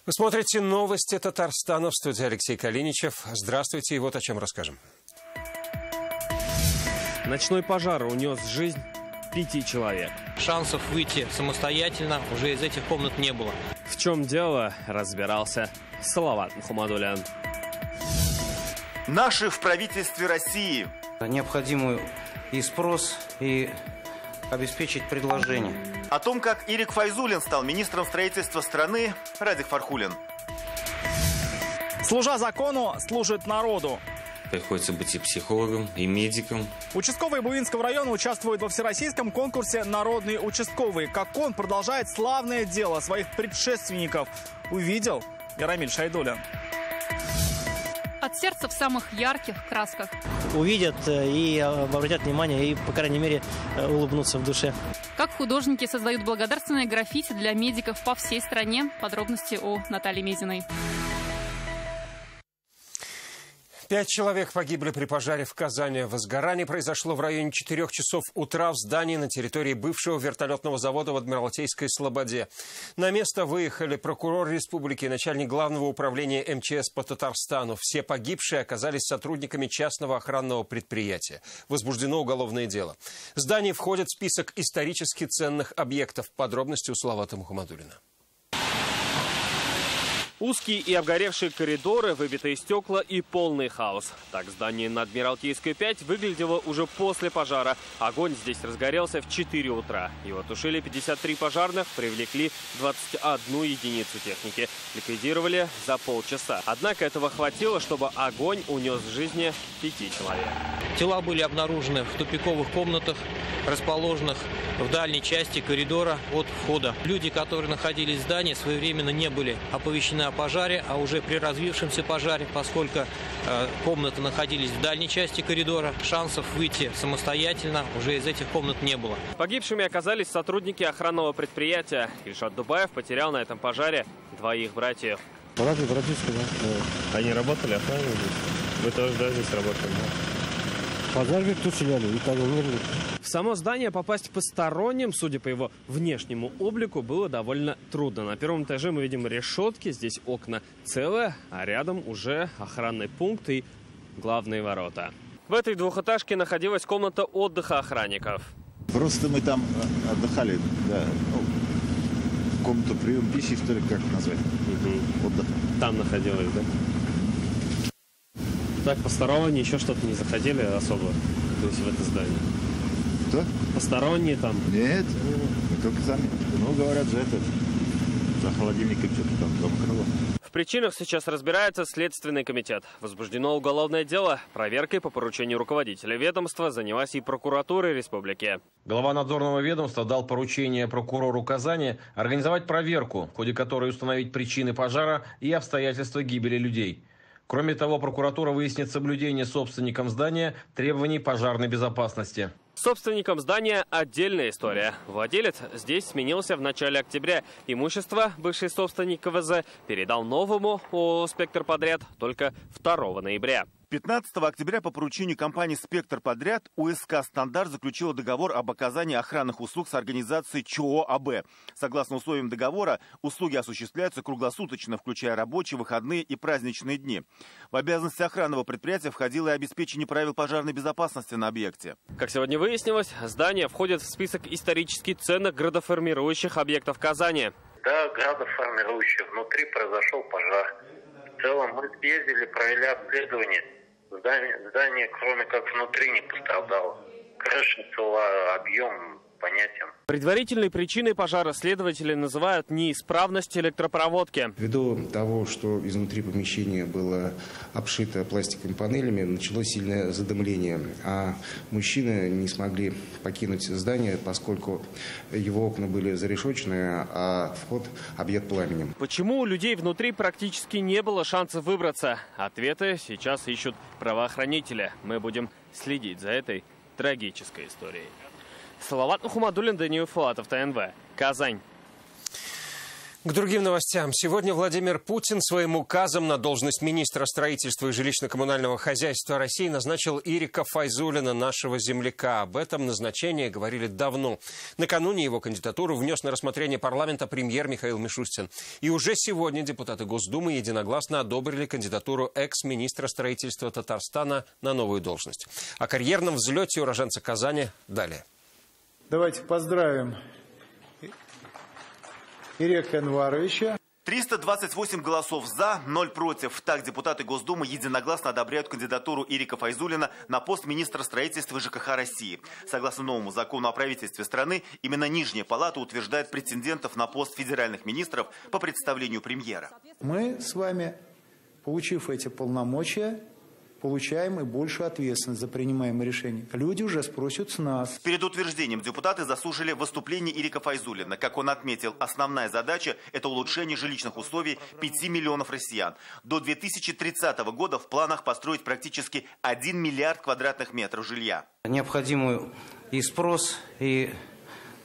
Вы смотрите новости Татарстана, в студии Алексей Калиничев. Здравствуйте, и вот о чем расскажем. Ночной пожар унес жизнь 5 человек. Шансов выйти самостоятельно уже из этих комнат не было. В чем дело, разбирался Салават Мухаммадулян. Наши в правительстве России. Необходимый и спрос, и обеспечить предложение. О том, как Ирик Файзуллин стал министром строительства страны, Радик Фархулин. Служа закону, служит народу. Приходится быть и психологом, и медиком. Участковый Буинского района участвует во всероссийском конкурсе «Народный участковый». Как он продолжает славное дело своих предшественников, увидел Ярамиль Шайдуллин. От сердца в самых ярких красках. Увидят и обратят внимание, и, по крайней мере, улыбнутся в душе. Как художники создают благодарственные граффити для медиков по всей стране. Подробности у Натальи Мезиной. 5 человек погибли при пожаре в Казани. Возгорание произошло в районе 4 часов утра в здании на территории бывшего вертолетного завода в Адмиралтейской Слободе. На место выехали прокурор республики и начальник главного управления МЧС по Татарстану. Все погибшие оказались сотрудниками частного охранного предприятия. Возбуждено уголовное дело. Здание входит в список исторически ценных объектов. Подробности у Салавата Мухаммадуллина. Узкие и обгоревшие коридоры, выбитые стекла и полный хаос. Так здание на Адмиралтейской 5 выглядело уже после пожара. Огонь здесь разгорелся в 4 утра. Его тушили 53 пожарных, привлекли 21 единицу техники. Ликвидировали за полчаса. Однако этого хватило, чтобы огонь унес жизни 5 человек. Тела были обнаружены в тупиковых комнатах, расположенных в дальней части коридора от входа. Люди, которые находились в здании, своевременно не были оповещены о пожаре, а уже при развившемся пожаре, поскольку комнаты находились в дальней части коридора, шансов выйти самостоятельно уже из этих комнат не было. Погибшими оказались сотрудники охранного предприятия. Ильшат Дубаев потерял на этом пожаре 2 братьев. Братья, да. Они работали, охраной здесь. Вы тоже, да, здесь работали, да? Пожар ведь тушили, и так умерли. В само здание попасть посторонним, судя по его внешнему облику, было довольно трудно. На первом этаже мы видим решетки, здесь окна целые, а рядом уже охранный пункт и главные ворота. В этой двухэтажке находилась комната отдыха охранников. Просто мы там отдыхали, да. Комната приема пищи, что ли, как назвать? Отдых. Там находилась, да? Так, посторонние еще что-то не заходили особо, то есть в это здание? Кто? Посторонние там? Нет, мы только сами. Ну, говорят, за холодильником что-то там, дома крыло. В причинах сейчас разбирается Следственный комитет. Возбуждено уголовное дело. Проверкой по поручению руководителя ведомства занялась и прокуратура республики. Глава надзорного ведомства дал поручение прокурору Казани организовать проверку, в ходе которой установить причины пожара и обстоятельства гибели людей. Кроме того, прокуратура выяснит соблюдение собственником здания требований пожарной безопасности. Собственником здания отдельная история. Владелец здесь сменился в начале октября. Имущество бывший собственник КВЗ передал новому ООО «Спектр Подряд» только 2 ноября. 15 октября по поручению компании «Спектр Подряд» УСК «Стандарт» заключила договор об оказании охранных услуг с организацией ЧОО АБ. Согласно условиям договора, услуги осуществляются круглосуточно, включая рабочие, выходные и праздничные дни. В обязанности охранного предприятия входило и обеспечение правил пожарной безопасности на объекте. Как сегодня выяснилось, здание входит в список исторически ценных градоформирующих объектов Казани. Да, градоформирующих. Внутри произошел пожар. В целом мы съездили, провели обследование. Здание, кроме как внутри, не пострадало. Крыша цела, объем понятен. Предварительной причиной пожара следователи называют неисправность электропроводки. Ввиду того, что изнутри помещения было обшито пластиковыми панелями, началось сильное задымление, а мужчины не смогли покинуть здание, поскольку его окна были зарешочены, а вход объят пламенем. Почему у людей внутри практически не было шансов выбраться? Ответы сейчас ищут правоохранители. Мы будем следить за этой трагической историей. Салават Мухаммадуллин, Даниил Филатов, ТНВ, Казань. К другим новостям. Сегодня Владимир Путин своим указом на должность министра строительства и жилищно-коммунального хозяйства России назначил Ирика Файзуллина, нашего земляка. Об этом назначении говорили давно. Накануне его кандидатуру внес на рассмотрение парламента премьер Михаил Мишустин. И уже сегодня депутаты Госдумы единогласно одобрили кандидатуру экс-министра строительства Татарстана на новую должность. О карьерном взлете уроженца Казани далее. Давайте поздравим Ирека Анваровича. 328 голосов «за», 0 против. Так депутаты Госдумы единогласно одобряют кандидатуру Ирика Файзуллина на пост министра строительства и ЖКХ России. Согласно новому закону о правительстве страны, именно Нижняя палата утверждает претендентов на пост федеральных министров по представлению премьера. Мы с вами, получив эти полномочия, получаем и большую ответственность за принимаемые решения. Люди уже спросят с нас. Перед утверждением депутаты заслушали выступление Ирика Файзуллина. Как он отметил, основная задача – это улучшение жилищных условий 5 миллионов россиян. До 2030 года в планах построить практически 1 миллиард квадратных метров жилья. Необходимую и спрос, и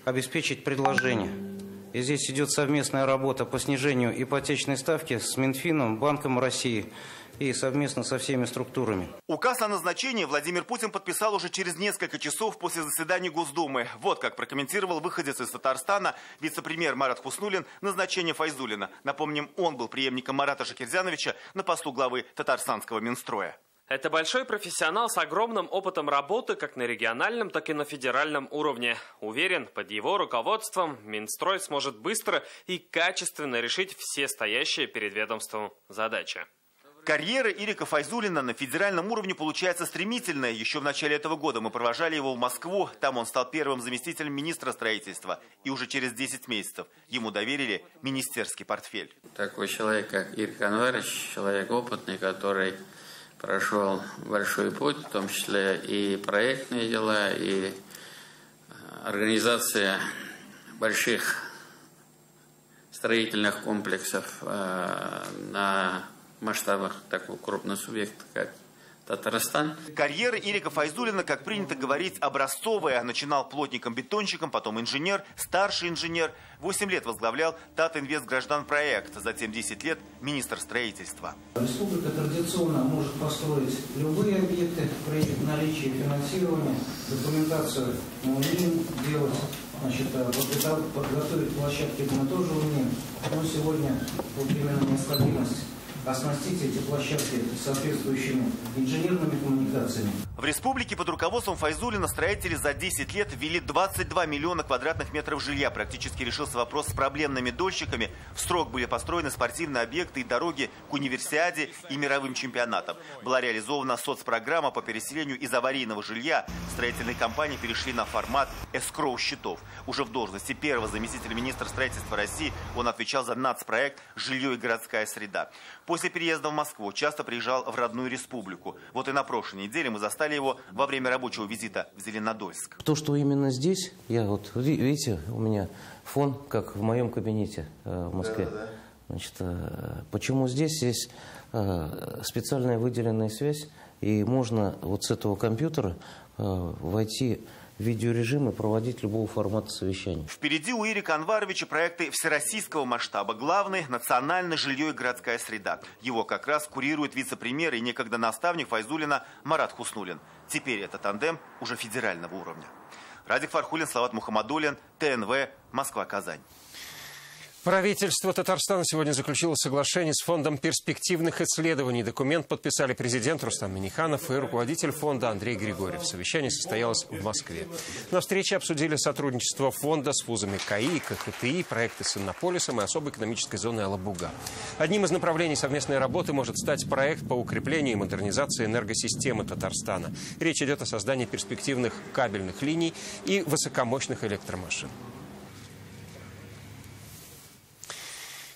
обеспечить предложение. И здесь идет совместная работа по снижению ипотечной ставки с Минфином, Банком России и совместно со всеми структурами. Указ о назначении Владимир Путин подписал уже через несколько часов после заседания Госдумы. Вот как прокомментировал выходец из Татарстана вице-премьер Марат Хуснуллин назначение Файзуллина. Напомним, он был преемником Марата Шакирзяновича на посту главы Татарстанского Минстроя. Это большой профессионал с огромным опытом работы как на региональном, так и на федеральном уровне. Уверен, под его руководством Минстрой сможет быстро и качественно решить все стоящие перед ведомством задачи. Карьера Ирика Файзуллина на федеральном уровне получается стремительная. Еще в начале этого года мы провожали его в Москву. Там он стал первым заместителем министра строительства. И уже через 10 месяцев ему доверили министерский портфель. Такой человек, как Ирик Анварович, человек опытный, который прошел большой путь, в том числе и проектные дела, и организация больших строительных комплексов на масштабах такого крупного субъекта, как Татарстан. Карьера Ирика Файзуллина, как принято говорить, образцовая. Начинал плотником-бетонщиком, потом инженер, старший инженер. 8 лет возглавлял Татинвестгражданпроект, затем 10 лет министр строительства. Республика традиционно может построить любые объекты при наличии финансирования, документацию мы умеем делать. Подготовить площадки мы тоже умеем. Но сегодня вот именно необходимость оснастить эти площадки соответствующими инженерными коммуникациями. В республике под руководством Файзуллина строители за 10 лет ввели 22 миллиона квадратных метров жилья. Практически решился вопрос с проблемными дольщиками. В срок были построены спортивные объекты и дороги к универсиаде и мировым чемпионатам. Была реализована соцпрограмма по переселению из аварийного жилья. Строительные компании перешли на формат эскроу-счетов. Уже в должности первого заместителя министра строительства России он отвечал за нацпроект «Жилье и городская среда». После переезда в Москву часто приезжал в родную республику. Вот и на прошлой неделе мы застали его во время рабочего визита в Зеленодольск. То, что именно здесь, видите, у меня фон, как в моем кабинете в Москве. Да. Значит, почему здесь? Здесь специальная выделенная связь, и можно вот с этого компьютера войти в видеорежим и проводить любого формата совещаний. Впереди у Ирика Анваровича проекты всероссийского масштаба. Главный – национальное жилье и городская среда. Его как раз курирует вице-премьер и некогда наставник Файзуллина Марат Хуснуллин. Теперь это тандем уже федерального уровня. Радик Фархулин, Салават Мухаммадуллин, ТНВ, Москва-Казань. Правительство Татарстана сегодня заключило соглашение с Фондом перспективных исследований. Документ подписали президент Рустам Минниханов и руководитель фонда Андрей Григорьев. Совещание состоялось в Москве. На встрече обсудили сотрудничество фонда с вузами КАИ и КХТИ, проекты с Иннополисом и особой экономической зоной Алабуга. Одним из направлений совместной работы может стать проект по укреплению и модернизации энергосистемы Татарстана. Речь идет о создании перспективных кабельных линий и высокомощных электромашин.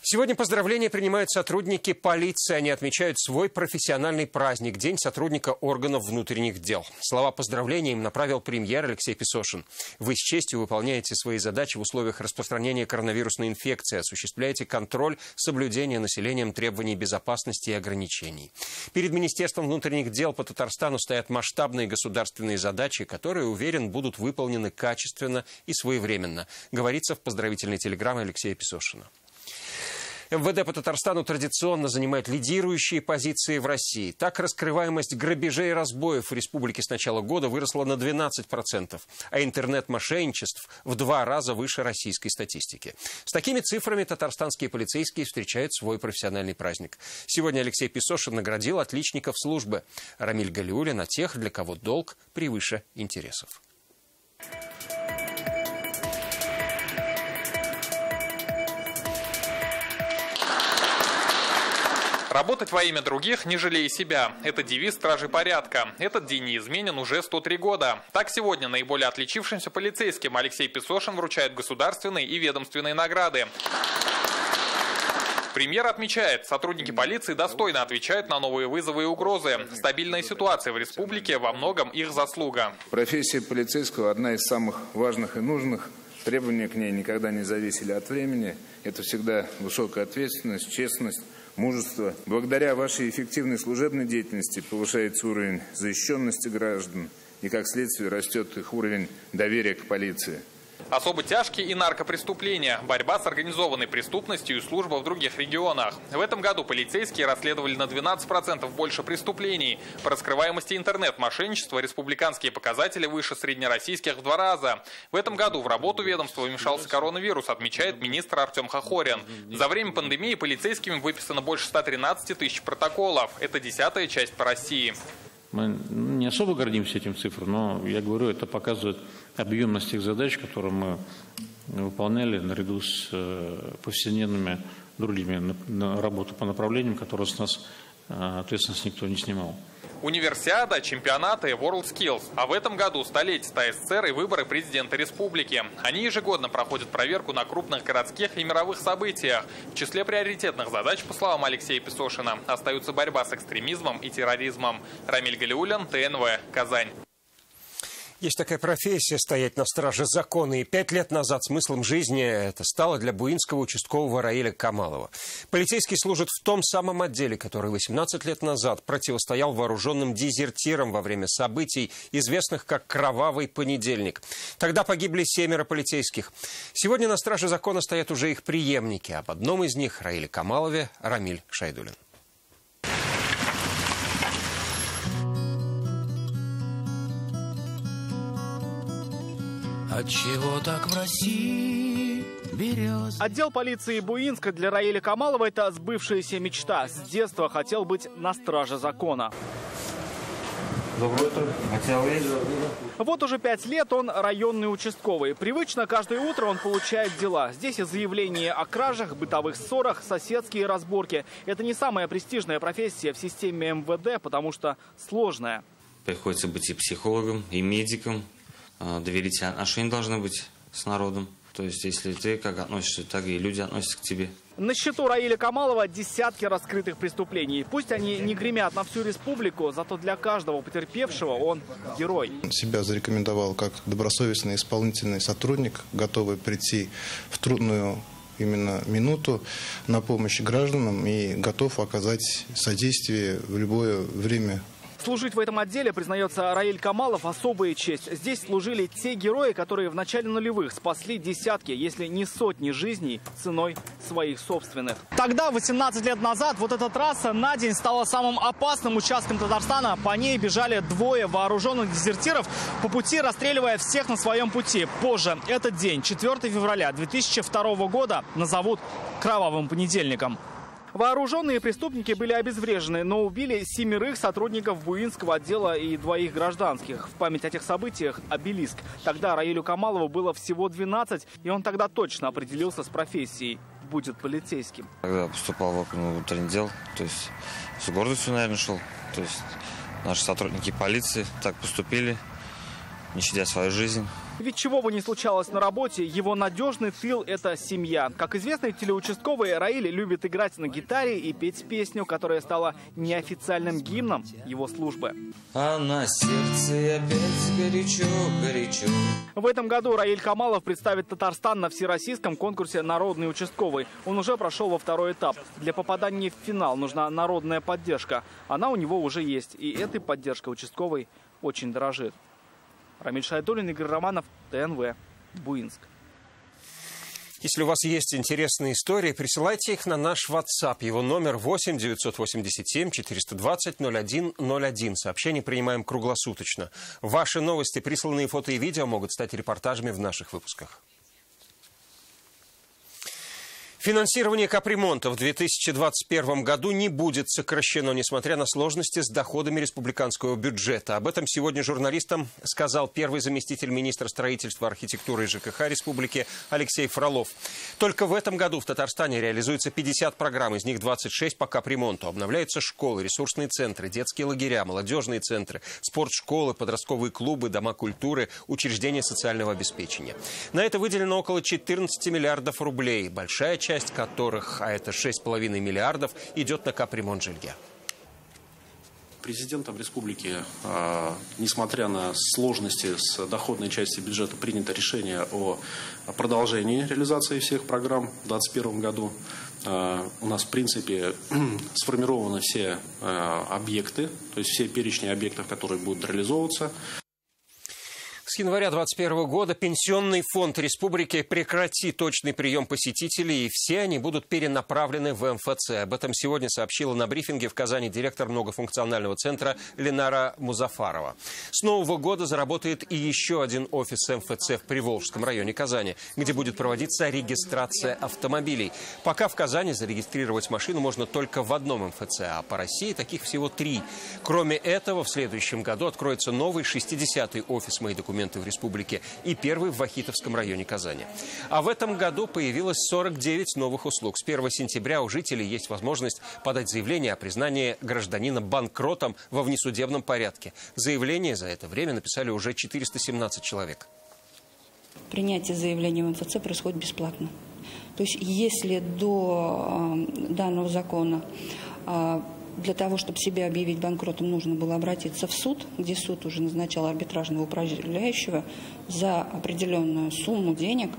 Сегодня поздравления принимают сотрудники полиции. Они отмечают свой профессиональный праздник – День сотрудника органов внутренних дел. Слова поздравления им направил премьер Алексей Песошин. Вы с честью выполняете свои задачи в условиях распространения коронавирусной инфекции, осуществляете контроль соблюдения населением требований безопасности и ограничений. Перед Министерством внутренних дел по Татарстану стоят масштабные государственные задачи, которые, уверен, будут выполнены качественно и своевременно, говорится в поздравительной телеграмме Алексея Песошина. МВД по Татарстану традиционно занимает лидирующие позиции в России. Так, раскрываемость грабежей и разбоев в республике с начала года выросла на 12%, а интернет-мошенничеств в 2 раза выше российской статистики. С такими цифрами татарстанские полицейские встречают свой профессиональный праздник. Сегодня Алексей Песошин наградил отличников службы. Рамиль Галиуллин о тех, для кого долг превыше интересов. Работать во имя других, не жалея себя. Это девиз стражей порядка. Этот день неизменен уже 103 года. Так сегодня наиболее отличившимся полицейским Алексей Песошин вручает государственные и ведомственные награды. Премьер отмечает, сотрудники полиции достойно отвечают на новые вызовы и угрозы. Стабильная ситуация в республике во многом их заслуга. Профессия полицейского одна из самых важных и нужных. Требования к ней никогда не зависели от времени. Это всегда высокая ответственность, честность, мужество. Благодаря вашей эффективной служебной деятельности повышается уровень защищенности граждан и, как следствие, растет их уровень доверия к полиции. Особо тяжкие и наркопреступления, борьба с организованной преступностью и служба в других регионах. В этом году полицейские расследовали на 12% больше преступлений. По раскрываемости интернет-мошенничества республиканские показатели выше среднероссийских в 2 раза. В этом году в работу ведомства вмешался коронавирус, отмечает министр Артем Хохорин. За время пандемии полицейскими выписано больше 113 тысяч протоколов. Это 10-я часть по России. Мы не особо гордимся этим цифрам, но, я говорю, это показывает объемность тех задач, которые мы выполняли наряду с повседневными другими на работу по направлениям, которые с нас ответственность никто не снимал. Универсиада, чемпионаты, WorldSkills. А в этом году столетие ТССР и выборы президента республики. Они ежегодно проходят проверку на крупных городских и мировых событиях. В числе приоритетных задач, по словам Алексея Песошина, остаются борьба с экстремизмом и терроризмом. Рамиль Галиуллин, ТНВ, Казань. Есть такая профессия — стоять на страже закона. И 5 лет назад смыслом жизни это стало для буинского участкового Раиля Камалова. Полицейский служит в том самом отделе, который 18 лет назад противостоял вооруженным дезертирам во время событий, известных как «Кровавый понедельник». Тогда погибли 7 полицейских. Сегодня на страже закона стоят уже их преемники. Об одном из них, Раиле Камалове, Рамиль Шайдуллин. Отчего так в России берез? Отдел полиции Буинска для Раиля Камалова — это сбывшаяся мечта. С детства хотел быть на страже закона. Доброе утро. Вот уже 5 лет он районный участковый. Привычно каждое утро он получает дела. Здесь и заявления о кражах, бытовых ссорах, соседские разборки. Это не самая престижная профессия в системе МВД, потому что сложная. Приходится быть и психологом, и медиком. Доверительные отношения должны быть с народом. То есть, если ты как относишься, так и люди относятся к тебе. На счету Раиля Камалова десятки раскрытых преступлений. Пусть они не гремят на всю республику, зато для каждого потерпевшего он герой. Себя зарекомендовал как добросовестный исполнительный сотрудник, готовый прийти в трудную именно минуту на помощь гражданам и готов оказать содействие в любое время. Служить в этом отделе, признается Раиль Камалов, особая честь. Здесь служили те герои, которые в начале нулевых спасли десятки, если не сотни жизней ценой своих собственных. Тогда, 18 лет назад, вот эта трасса на день стала самым опасным участком Татарстана. По ней бежали 2 вооруженных дезертиров, по пути расстреливая всех на своем пути. Позже этот день, 4 февраля 2002 года, назовут «Кровавым понедельником». Вооруженные преступники были обезврежены, но убили 7 сотрудников Буинского отдела и 2 гражданских. В память о тех событиях обелиск. Тогда Раилю Камалову было всего 12, и он тогда точно определился с профессией. Будет полицейским. Когда поступал в внутренний дел, то есть с гордостью, наверное, шел. То есть наши сотрудники полиции так поступили, не щадя свою жизнь. Ведь чего бы ни случалось на работе, его надежный тыл – это семья. Как известно, телеучастковый Раиль любит играть на гитаре и петь песню, которая стала неофициальным гимном его службы. А на сердце опять горячо, горячо. В этом году Раиль Камалов представит Татарстан на всероссийском конкурсе «Народный участковый». Он уже прошел во 2-й этап. Для попадания в финал нужна народная поддержка. Она у него уже есть, и этой поддержкой участковый очень дорожит. Рамиль Шайдуллин, Игорь Романов, ТНВ, Буинск. Если у вас есть интересные истории, присылайте их на наш WhatsApp. Его номер 8 987 420 0101. Сообщения принимаем круглосуточно. Ваши новости, присланные фото и видео могут стать репортажами в наших выпусках. Финансирование капремонта в 2021 году не будет сокращено, несмотря на сложности с доходами республиканского бюджета. Об этом сегодня журналистам сказал первый заместитель министра строительства, архитектуры и ЖКХ республики Алексей Фролов. Только в этом году в Татарстане реализуется 50 программ, из них 26 по капремонту. Обновляются школы, ресурсные центры, детские лагеря, молодежные центры, спортшколы, подростковые клубы, дома культуры, учреждения социального обеспечения. На это выделено около 14 миллиардов рублей. Большая часть которых, а это 6,5 миллиардов, идет на капремонт жилья. Президентом республики, несмотря на сложности с доходной частью бюджета, принято решение о продолжении реализации всех программ в 2021 году. У нас, в принципе, сформированы все объекты, то есть все перечни объектов, которые будут реализовываться. С января 2021 года Пенсионный фонд республики прекратит точный прием посетителей, и все они будут перенаправлены в МФЦ. Об этом сегодня сообщила на брифинге в Казани директор многофункционального центра Ленара Музафарова. С нового года заработает и еще один офис МФЦ в Приволжском районе Казани, где будет проводиться регистрация автомобилей. Пока в Казани зарегистрировать машину можно только в одном МФЦ, а по России таких всего 3. Кроме этого, в следующем году откроется новый 60-й офис «Мои документы» в республике и первый в Вахитовском районе Казани. А в этом году появилось 49 новых услуг. С 1 сентября у жителей есть возможность подать заявление о признании гражданина банкротом во внесудебном порядке. Заявление за это время написали уже 417 человек. Принятие заявления в МФЦ происходит бесплатно. То есть если до данного закона для того, чтобы себя объявить банкротом, нужно было обратиться в суд, где суд уже назначал арбитражного управляющего за определенную сумму денег,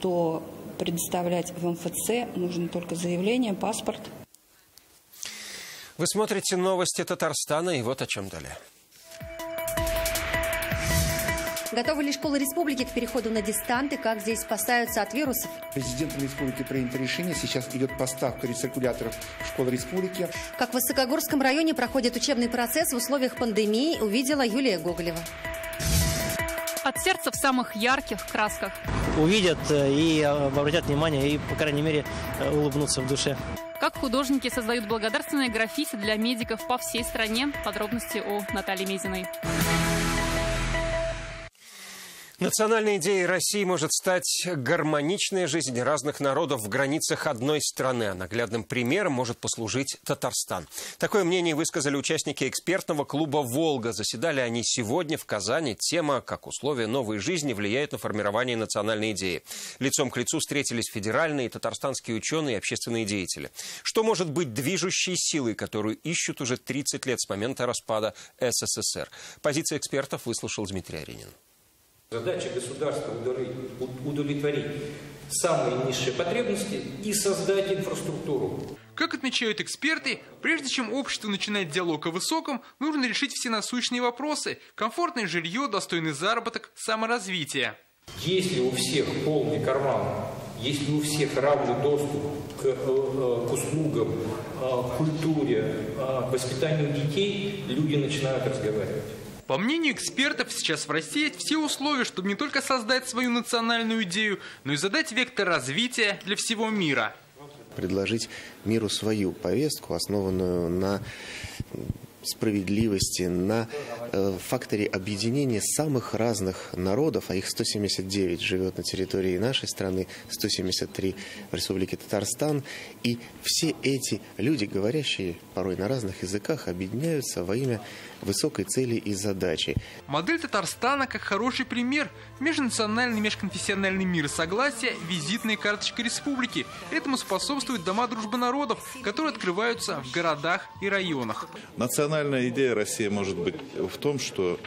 то предоставлять в МФЦ нужно только заявление, паспорт. Вы смотрите новости Татарстана, и вот о чем далее. Готовы ли школы республики к переходу на дистанты? Как здесь спасаются от вирусов? Президентом республики принято решение. Сейчас идет поставка рециркуляторов в школы республики. Как в Высокогорском районе проходит учебный процесс в условиях пандемии, увидела Юлия Гоголева. От сердца в самых ярких красках. Увидят и обратят внимание, и, по крайней мере, улыбнутся в душе. Как художники создают благодарственные граффити для медиков по всей стране. Подробности у Натальи Мезиной. Национальной идеей России может стать гармоничная жизнь разных народов в границах одной страны. А наглядным примером может послужить Татарстан. Такое мнение высказали участники экспертного клуба «Волга». Заседали они сегодня в Казани. Тема «Как условия новой жизни влияют на формирование национальной идеи». Лицом к лицу встретились федеральные, татарстанские ученые и общественные деятели. Что может быть движущей силой, которую ищут уже 30 лет с момента распада СССР? Позиции экспертов выслушал Дмитрий Аринин. Задача государства удовлетворить самые низшие потребности и создать инфраструктуру. Как отмечают эксперты, прежде чем общество начинает диалог о высоком, нужно решить все насущные вопросы: комфортное жилье, достойный заработок, саморазвитие. Если у всех полный карман, если у всех равный доступ к услугам, к культуре, к воспитанию детей, люди начинают разговаривать. По мнению экспертов, сейчас в России есть все условия, чтобы не только создать свою национальную идею, но и задать вектор развития для всего мира. Предложить миру свою повестку, основанную на справедливости, на факторе объединения самых разных народов, а их 179 живет на территории нашей страны, 173 в Республике Татарстан. И все эти люди, говорящие порой на разных языках, объединяются во имя высокой цели и задачи. Модель Татарстана как хороший пример. Межнациональный, межконфессиональный мир и согласие – визитная карточка республики. Этому способствуют дома дружбы народов, которые открываются в городах и районах. Национальная идея России может быть в том, что,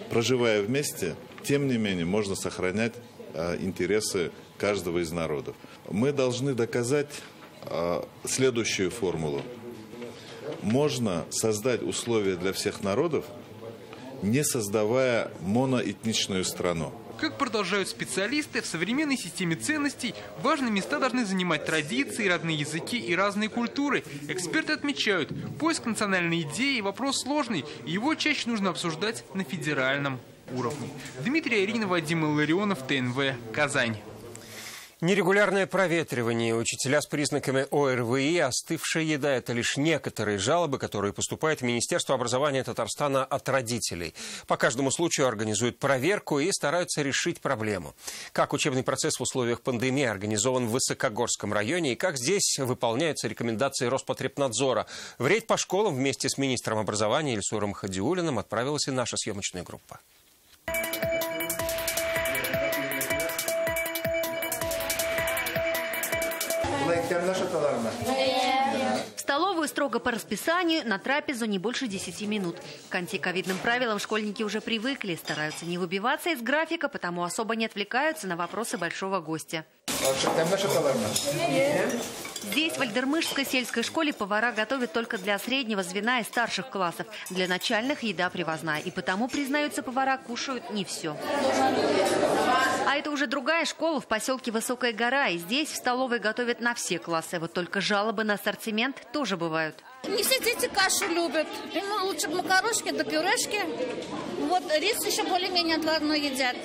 проживая вместе, тем не менее можно сохранять интересы каждого из народов. Мы должны доказать следующую формулу. Можно создать условия для всех народов, не создавая моноэтничную страну. Как продолжают специалисты, в современной системе ценностей важные места должны занимать традиции, родные языки и разные культуры. Эксперты отмечают, поиск национальной идеи – вопрос сложный, и его чаще нужно обсуждать на федеральном уровне. Дмитрий Аринин, Вадим Илларионов, ТНВ, Казань. Нерегулярное проветривание, учителя с признаками ОРВИ, остывшая еда – это лишь некоторые жалобы, которые поступают в Министерство образования Татарстана от родителей. По каждому случаю организуют проверку и стараются решить проблему. Как учебный процесс в условиях пандемии организован в Высокогорском районе и как здесь выполняются рекомендации Роспотребнадзора. В рейд по школам вместе с министром образования Ильсуром Хадиуллиным отправилась и наша съемочная группа. В столовую строго по расписанию, на трапезу не больше 10 минут. К антиковидным правилам школьники уже привыкли, стараются не выбиваться из графика, потому особо не отвлекаются на вопросы большого гостя. Здесь, в Альдермышской сельской школе, повара готовят только для среднего звена и старших классов. Для начальных еда привозная. И потому, признаются повара, кушают не все. А это уже другая школа в поселке Высокая Гора. И здесь в столовой готовят на все классы. Вот только жалобы на ассортимент тоже бывают. Не все дети кашу любят. Им лучше макарошки да пюрешки. Вот рис еще более-менее отварной едят.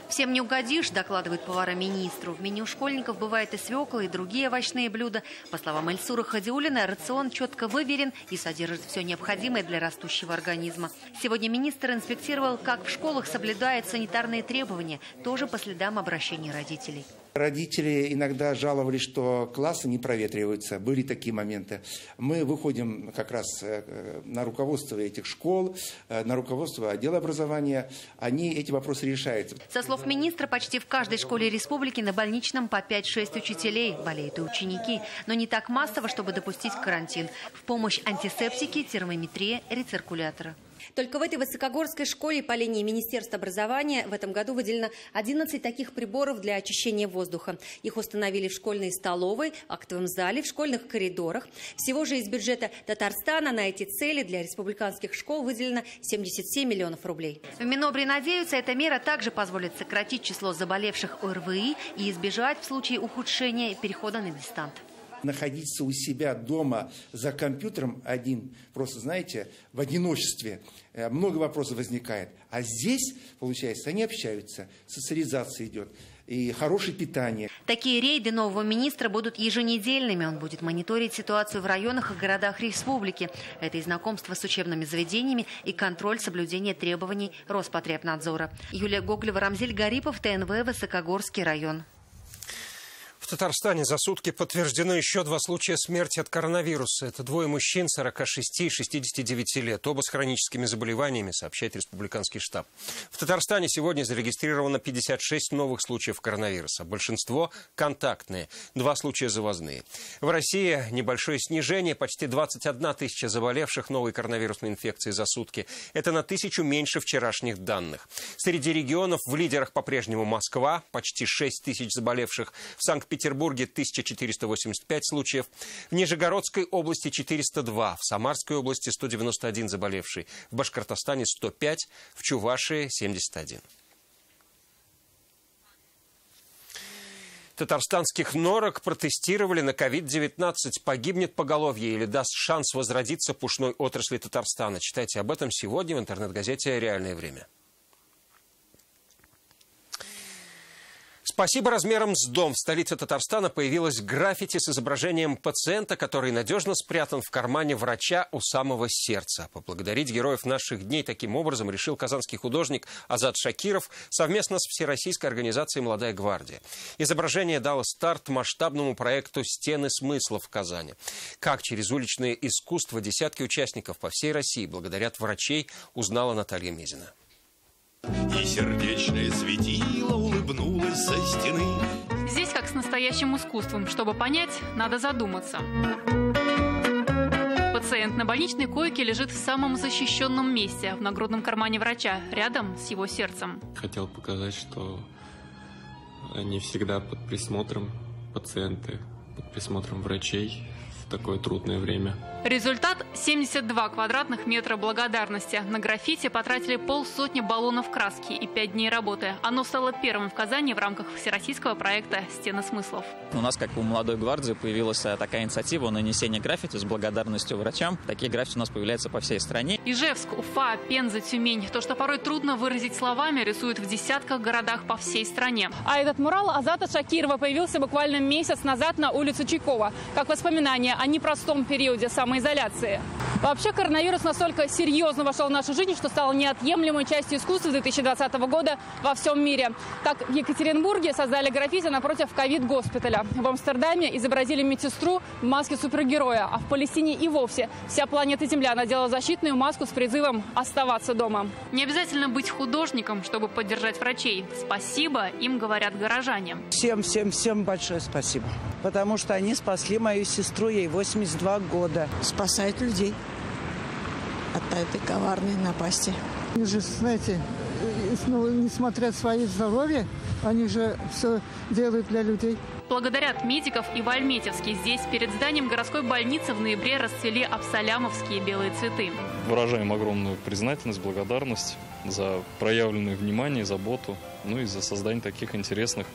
Всем не угодишь, докладывает повара министру. В меню школьников бывает и свекла, и другие овощные блюда. По словам Ильсура Хадиуллина, рацион четко выверен и содержит все необходимое для растущего организма. Сегодня министр инспектировал, как в школах соблюдают санитарные требования, тоже по следам обращений родителей. Родители иногда жаловались, что классы не проветриваются. Были такие моменты. Мы выходим как раз на руководство этих школ, на руководство отдела образования. Они эти вопросы решают. Со слов министра, почти в каждой школе республики на больничном по 5-6 учителей. Болеют и ученики. Но не так массово, чтобы допустить карантин. В помощь антисептики, термометрия, рециркуляторы. Только в этой высокогорской школе по линии Министерства образования в этом году выделено 11 таких приборов для очищения воздуха. Их установили в школьной столовой, актовом зале, в школьных коридорах. Всего же из бюджета Татарстана на эти цели для республиканских школ выделено 77 миллионов рублей. В Минобре надеются, эта мера также позволит сократить число заболевших ОРВИ и избежать в случае ухудшения перехода на дистант. Находиться у себя дома за компьютером один, просто, знаете, в одиночестве, много вопросов возникает. А здесь, получается, они общаются, социализация идет и хорошее питание. Такие рейды нового министра будут еженедельными. Он будет мониторить ситуацию в районах и городах республики. Это и знакомство с учебными заведениями, и контроль соблюдения требований Роспотребнадзора. Юлия Гоголева, Рамзель Гарипов, ТНВ, Высокогорский район. В Татарстане за сутки подтверждено еще 2 случая смерти от коронавируса. Это 2 мужчин 46 и 69 лет, оба с хроническими заболеваниями, сообщает республиканский штаб. В Татарстане сегодня зарегистрировано 56 новых случаев коронавируса. Большинство контактные, 2 случая завозные. В России небольшое снижение, почти 21 тысяча заболевших новой коронавирусной инфекцией за сутки. Это на 1000 меньше вчерашних данных. Среди регионов в лидерах по-прежнему Москва, почти 6 тысяч заболевших, в Санкт-Петербурге 1485 случаев, в Нижегородской области 402, в Самарской области 191 заболевший, в Башкортостане 105, в Чувашии 71. Татарстанских норок протестировали на COVID-19. Погибнет поголовье или даст шанс возродиться пушной отрасли Татарстана. Читайте об этом сегодня в интернет-газете «Реальное время». Спасибо размером с дом. В столице Татарстана появилось граффити с изображением пациента, который надежно спрятан в кармане врача у самого сердца. Поблагодарить героев наших дней таким образом решил казанский художник Азат Шакиров совместно с Всероссийской организацией «Молодая гвардия». Изображение дало старт масштабному проекту «Стены смысла» в Казани. Как через уличное искусство десятки участников по всей России благодарят врачей, узнала Наталья Мизина. И сердечное светило улыбнулось со стены. Здесь как с настоящим искусством. Чтобы понять, надо задуматься. Пациент на больничной койке лежит в самом защищенном месте, в нагрудном кармане врача, рядом с его сердцем. Хотел показать, что они всегда под присмотром пациенты, под присмотром врачей в такое трудное время. Результат – 72 квадратных метра благодарности. На граффити потратили 500 баллонов краски и 5 дней работы. Оно стало первым в Казани в рамках всероссийского проекта «Стены смыслов». У нас, как у молодой гвардии, появилась такая инициатива нанесения граффити с благодарностью врачам. Такие граффити у нас появляются по всей стране. Ижевск, Уфа, Пенза, Тюмень. То, что порой трудно выразить словами, рисуют в десятках городах по всей стране. А этот мурал Азата Шакирова появился буквально месяц назад на улице Чайкова, как воспоминание о непростом периоде самоизоляции. Вообще коронавирус настолько серьезно вошел в нашу жизнь, что стал неотъемлемой частью искусства 2020 года во всем мире. Так, в Екатеринбурге создали граффити напротив ковид-госпиталя. В Амстердаме изобразили медсестру в маске супергероя. А в Палестине и вовсе вся планета Земля надела защитную маску с призывом оставаться дома. Не обязательно быть художником, чтобы поддержать врачей. Спасибо им говорят горожане. Всем большое спасибо. Потому что они спасли мою сестру, ей 82 года. Спасают людей от этой коварной напасти. Они же, знаете, несмотря на свое здоровье, они же все делают для людей. Благодарят медиков и в Альметьевске. Здесь перед зданием городской больницы в ноябре расцвели абсолямовские белые цветы. Выражаем огромную признательность, благодарность за проявленное внимание, заботу, и за создание таких интересных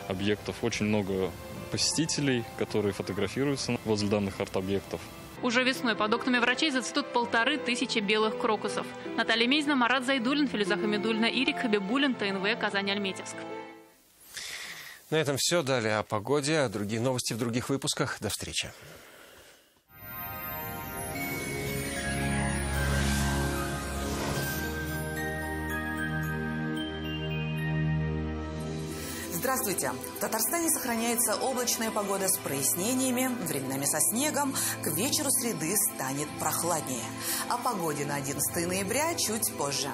объектов. Очень много посетителей, которые фотографируются возле данных арт-объектов. Уже весной под окнами врачей зацветут 1500 белых крокусов. Наталья Мезина, Марат Зайдуллин, Филюза Хамидуллина, Ирик Хабибуллин, ТНВ, Казань-Альметьевск. На этом все. Далее о погоде, другие новости в других выпусках. До встречи. Здравствуйте! В Татарстане сохраняется облачная погода с прояснениями, временами со снегом. К вечеру среды станет прохладнее. О погоде на 11 ноября чуть позже.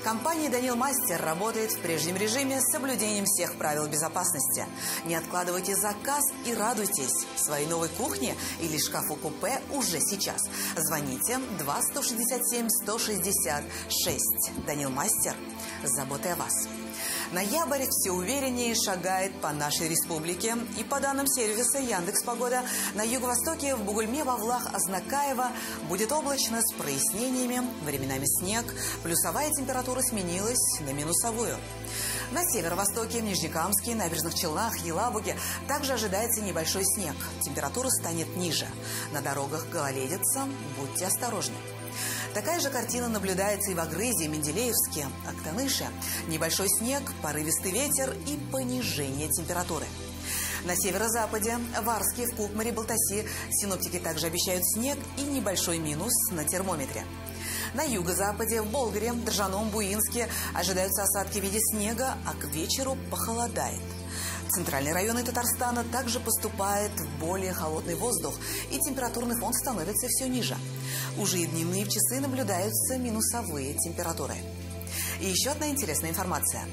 Компания «Данил Мастер» работает в прежнем режиме с соблюдением всех правил безопасности. Не откладывайте заказ и радуйтесь. Своей новой кухне или шкафу-купе уже сейчас. Звоните 2-167-166. «Данил Мастер» с заботой о вас. Ноябрь все увереннее шагает по нашей республике. И по данным сервиса Яндекс.Погода, на юго-востоке в Бугульме, Вавлах, Азнакаево будет облачно с прояснениями, временами снег. Плюсовая температура сменилась на минусовую. На северо-востоке, в Нижнекамске, Набережных Челнах, Елабуге также ожидается небольшой снег. Температура станет ниже. На дорогах гололедица, будьте осторожны. Такая же картина наблюдается и в Агрызе, Менделеевске, Актаныше. Небольшой снег, порывистый ветер и понижение температуры. На северо-западе, в Арске, в Кукмаре, Балтаси синоптики также обещают снег и небольшой минус на термометре. На юго-западе, в Болгаре, Држаном, Буинске ожидаются осадки в виде снега, а к вечеру похолодает. В центральные районы Татарстана также поступает более холодный воздух, и температурный фон становится все ниже. Уже и дневные часы наблюдаются минусовые температуры. И еще одна интересная информация.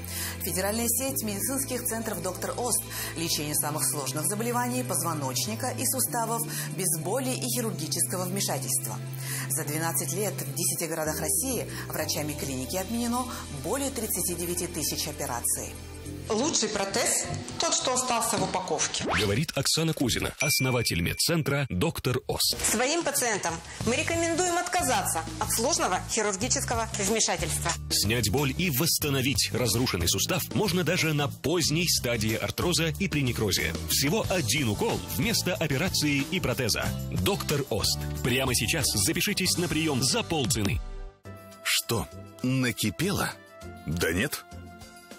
Федеральная сеть медицинских центров «Доктор Ост» – лечение самых сложных заболеваний позвоночника и суставов без боли и хирургического вмешательства. За 12 лет в 10 городах России врачами клиники отменено более 39 тысяч операций. Лучший протез – тот, что остался в упаковке. Говорит Оксана Кузина, основатель медцентра «Доктор Ост». Своим пациентам мы рекомендуем отказаться от сложного хирургического вмешательства. Снять боль и восстановить разрушенный сустав можно даже на поздней стадии артроза и при некрозе. Всего один укол вместо операции и протеза. «Доктор Ост». Прямо сейчас запишитесь на прием за полцены. Что, накипело? Да нет.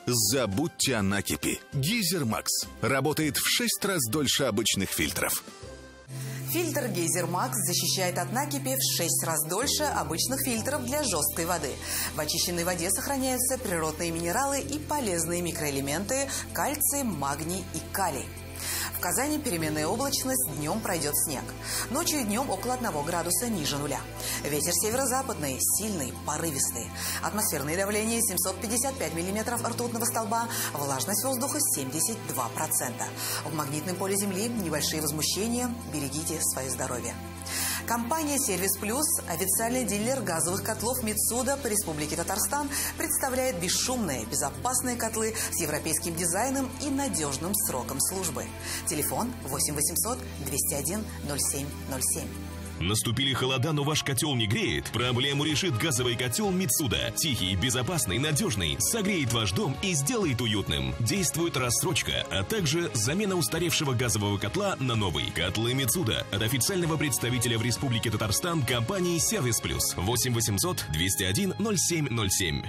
Забудьте о накипи. Гейзер Макс работает в 6 раз дольше обычных фильтров. Фильтр Гейзер Макс защищает от накипи в 6 раз дольше обычных фильтров для жесткой воды. В очищенной воде сохраняются природные минералы и полезные микроэлементы – кальций, магний и калий. В Казани переменная облачность, днем пройдет снег. Ночью и днем около 1 градуса ниже нуля. Ветер северо-западный, сильный, порывистый. Атмосферное давление 755 миллиметров ртутного столба, влажность воздуха 72%. В магнитном поле Земли небольшие возмущения, берегите свое здоровье. Компания «Сервис Плюс», официальный дилер газовых котлов Митсуда по Республике Татарстан, представляет бесшумные, безопасные котлы с европейским дизайном и надежным сроком службы. Телефон 8 800 201 0707. Наступили холода, но ваш котел не греет? Проблему решит газовый котел Мицуда. Тихий, безопасный, надежный, согреет ваш дом и сделает уютным. Действует рассрочка, а также замена устаревшего газового котла на новый. Котлы Мицуда от официального представителя в Республике Татарстан компании «Сервис Плюс». 8 800 201 0707.